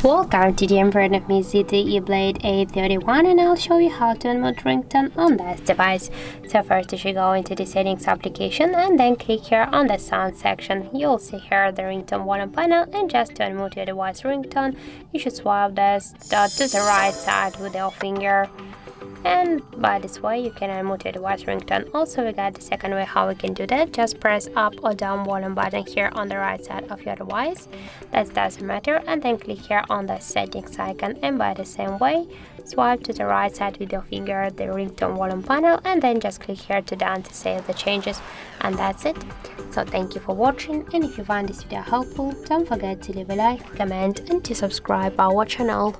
Welcome to the in front of me ZTE Blade A31, and I'll show you how to unmute ringtone on this device. So first you should go into the settings application and then click here on the sound section. You'll see here the ringtone volume panel, and just to unmute your device ringtone, you should swipe this dot to the right side with your finger. And by this way you can unmute your device ringtone. Also, we got the second way how we can do that. Just press up or down volume button here on the right side of your device, that doesn't matter, and then click here on the settings icon, and by the same way swipe to the right side with your finger the ringtone volume panel, and then just click here to down to save the changes, and that's it. So thank you for watching, and if you find this video helpful, don't forget to leave a like, comment and to subscribe our channel.